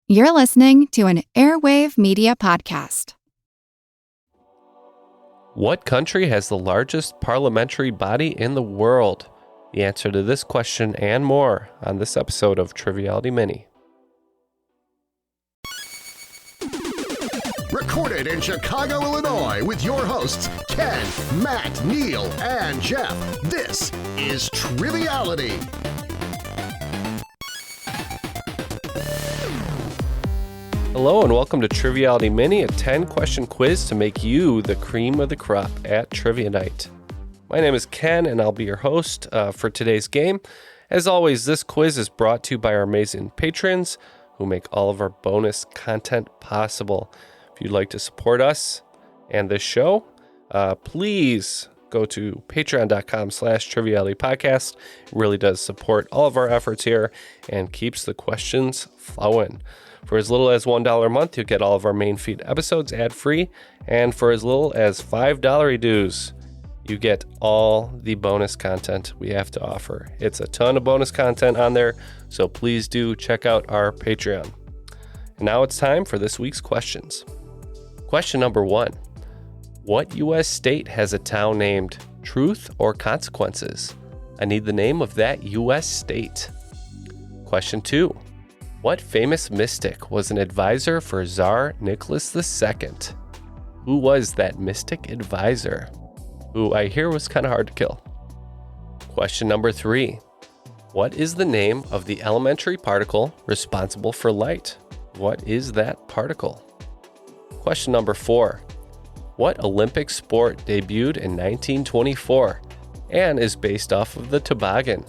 You're listening to an Airwave Media podcast. What country has the largest parliamentary body in the world? The answer to this question and more on this episode of Triviality Mini. Recorded in Chicago, Illinois, with your hosts, Ken, Matt, Neil, and Jeff. This is Triviality. Hello and welcome to Triviality Mini, a 10-question quiz to make you the cream of the crop at Trivia Night. My name is Ken and I'll be your host for today's game. As always, this quiz is brought to you by our amazing patrons who make all of our bonus content possible. If you'd like to support us and this show, please go to patreon.com/trivialitypodcast. It really does support all of our efforts here and keeps the questions flowing. For as little as $1 a month, you'll get all of our main feed episodes ad-free. And for as little as $5 dues, you get all the bonus content we have to offer. It's a ton of bonus content on there, so please do check out our Patreon. And now it's time for this week's questions. Question number 1. What U.S. state has a town named Truth or Consequences? I need the name of that U.S. state. Question 2. What famous mystic was an advisor for Tsar Nicholas II? Who was that mystic advisor? Who I hear was kind of hard to kill. Question number 3. What is the name of the elementary particle responsible for light? What is that particle? Question number 4. What Olympic sport debuted in 1924 and is based off of the toboggan?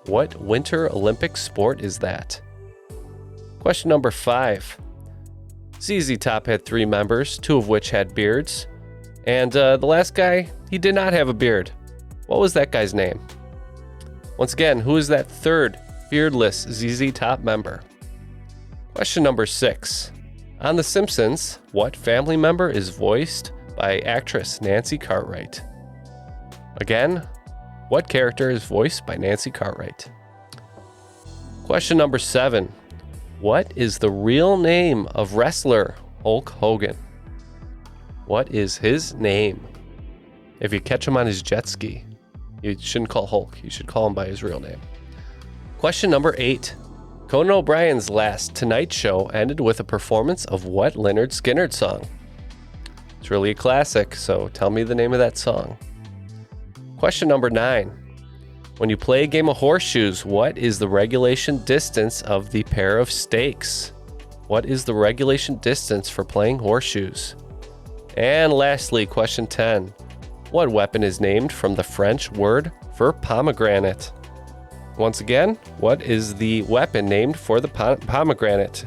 What Winter Olympic sport is that? Question number 5. ZZ Top had 3 members, 2 of which had beards. And the last guy, he did not have a beard. What was that guy's name? Once again, who is that third beardless ZZ Top member? Question number 6. On The Simpsons, what family member is voiced by actress Nancy Cartwright? Again, what character is voiced by Nancy Cartwright? Question number 7. What is the real name of wrestler Hulk Hogan? What is his name? If you catch him on his jet ski, you shouldn't call Hulk. You should call him by his real name. Question number 8. Conan O'Brien's last Tonight Show ended with a performance of what Lynyrd Skynyrd song? It's really a classic, so tell me the name of that song. Question number 9. When you play a game of horseshoes, what is the regulation distance of the pair of stakes? What is the regulation distance for playing horseshoes? And lastly, question 10. What weapon is named from the French word for pomegranate? Once again, what is the weapon named for the pomegranate?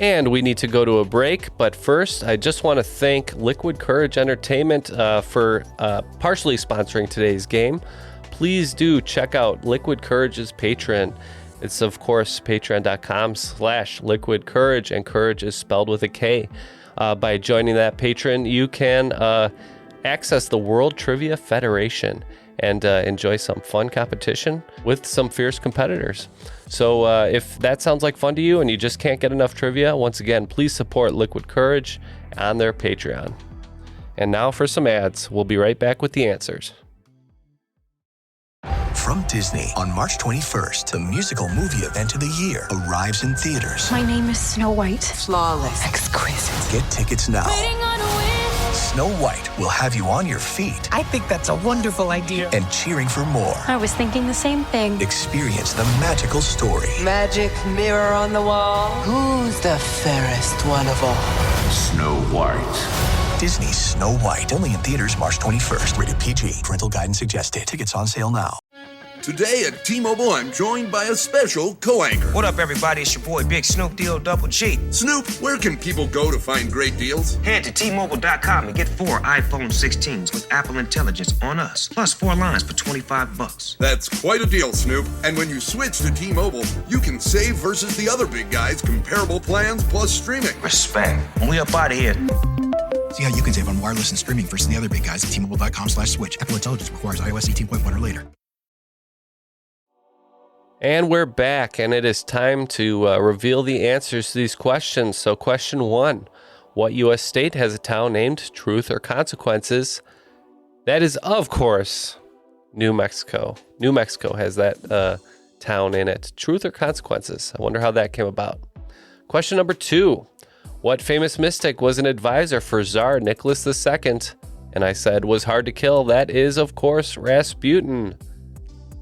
And we need to go to a break, but first, I just want to thank Liquid Courage Entertainment for partially sponsoring today's game. Please do check out Liquid Courage's Patreon. It's, of course, patreon.com/Liquid Courage, and courage is spelled with a K. By joining that Patreon, you can access the World Trivia Federation and enjoy some fun competition with some fierce competitors. So if that sounds like fun to you and you just can't get enough trivia, once again, please support Liquid Courage on their Patreon. And now for some ads. We'll be right back with the answers. From Disney, on March 21st, the musical movie event of the year arrives in theaters. My name is Snow White. Flawless. Exquisite. Get tickets now. Waiting on a wind. Snow White will have you on your feet I think that's a wonderful idea. and cheering for more. I was thinking the same thing. Experience the magical story. Magic mirror on the wall. Who's the fairest one of all? Snow White. Disney's Snow White. Only in theaters March 21st. Rated PG. Parental guidance suggested. Tickets on sale now. Today at T-Mobile, I'm joined by a special co-anchor. What up, everybody? It's your boy, Big Snoop Deal Double G. Snoop, where can people go to find great deals? Head to T-Mobile.com and get 4 iPhone 16s with Apple Intelligence on us, plus 4 lines for $25. That's quite a deal, Snoop. And when you switch to T-Mobile, you can save versus the other big guys' comparable plans plus streaming. Respect. When we up out of here. See how you can save on wireless and streaming versus the other big guys at T-Mobile.com/switch. Apple Intelligence requires iOS 18.1 or later. And we're back, and it is time to reveal the answers to these questions. So question 1, what U.S. state has a town named Truth or Consequences? That is, of course, New Mexico. New Mexico has that town in it. Truth or Consequences? I wonder how that came about. Question number 2, what famous mystic was an advisor for Tsar Nicholas II? And I said was hard to kill. That is, of course, Rasputin.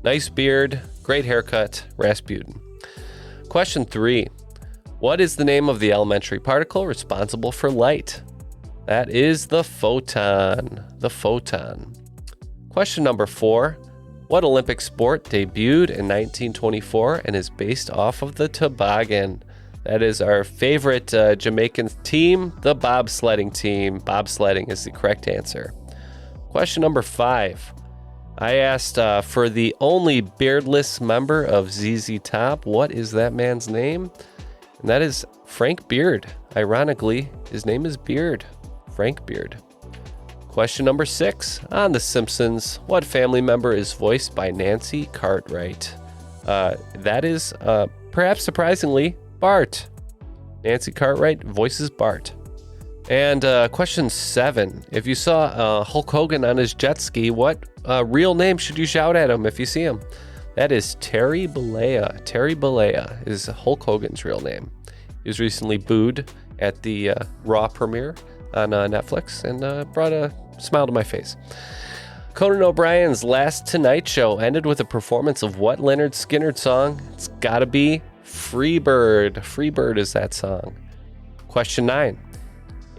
Nice beard, great haircut, Rasputin. Question 3. What is the name of the elementary particle responsible for light? That is the photon. The photon. Question number 4. What Olympic sport debuted in 1924 and is based off of the toboggan? That is our favorite Jamaican team, the bobsledding team. Bobsledding is the correct answer. Question number 5. I asked for the only beardless member of ZZ Top. What is that man's name? And that is Frank Beard. Ironically, his name is Beard. Frank Beard. Question number 6. On The Simpsons, what family member is voiced by Nancy Cartwright? That is, perhaps surprisingly, Bart. Nancy Cartwright voices Bart. And question 7. If you saw Hulk Hogan on his jet ski, what real name should you shout at him if you see him? That is Terry Bollea. Terry Bollea is Hulk Hogan's real name. He was recently booed at the Raw premiere on Netflix and brought a smile to my face. Conan O'Brien's last Tonight Show ended with a performance of what Lynyrd Skynyrd song? It's gotta be Freebird. Freebird is that song. Question 9.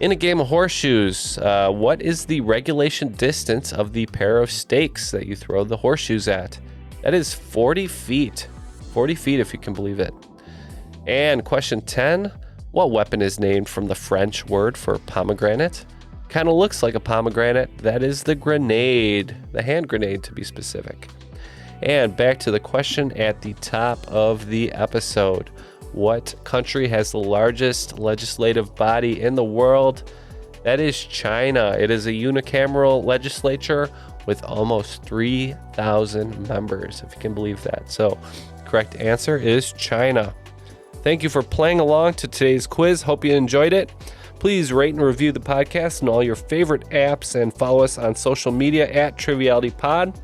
In a game of horseshoes, what is the regulation distance of the pair of stakes that you throw the horseshoes at? That is 40 feet. 40 feet, if you can believe it. And question 10, what weapon is named from the French word for pomegranate? Kind of looks like a pomegranate. That is the grenade, the hand grenade to be specific. And back to the question at the top of the episode. What country has the largest legislative body in the world? That is China. It is a unicameral legislature with almost 3,000 members, if you can believe that. So, correct answer is China. Thank you for playing along to today's quiz. Hope you enjoyed it. Please rate and review the podcast on all your favorite apps and follow us on social media at Triviality Pod.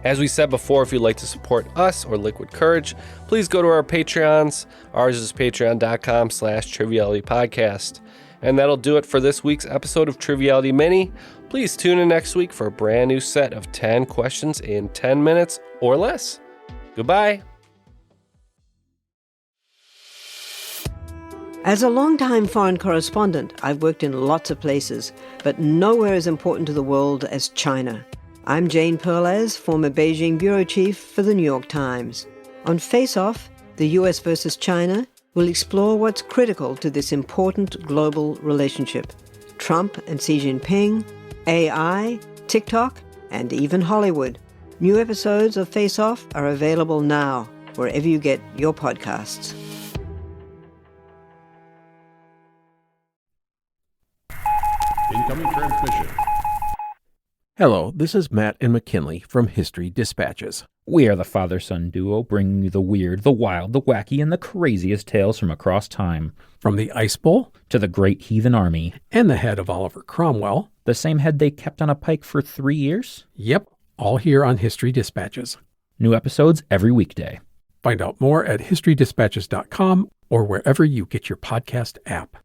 As we said before, if you'd like to support us or Liquid Courage, please go to our Patreons. Ours is patreon.com/trivialitypodcast. And that'll do it for this week's episode of Triviality Mini. Please tune in next week for a brand new set of 10 questions in 10 minutes or less. Goodbye. As a longtime foreign correspondent, I've worked in lots of places, but nowhere as important to the world as China. I'm Jane Perlez, former Beijing bureau chief for the New York Times. On Face Off, the US versus China, we'll explore what's critical to this important global relationship. Trump and Xi Jinping, AI, TikTok, and even Hollywood. New episodes of Face Off are available now, wherever you get your podcasts. Incoming transmission. Hello, this is Matt and McKinley from History Dispatches. We are the father-son duo bringing you the weird, the wild, the wacky, and the craziest tales from across time. From the Ice Bowl to the Great Heathen Army. And the head of Oliver Cromwell. The same head they kept on a pike for 3 years? Yep, all here on History Dispatches. New episodes every weekday. Find out more at historydispatches.com or wherever you get your podcast app.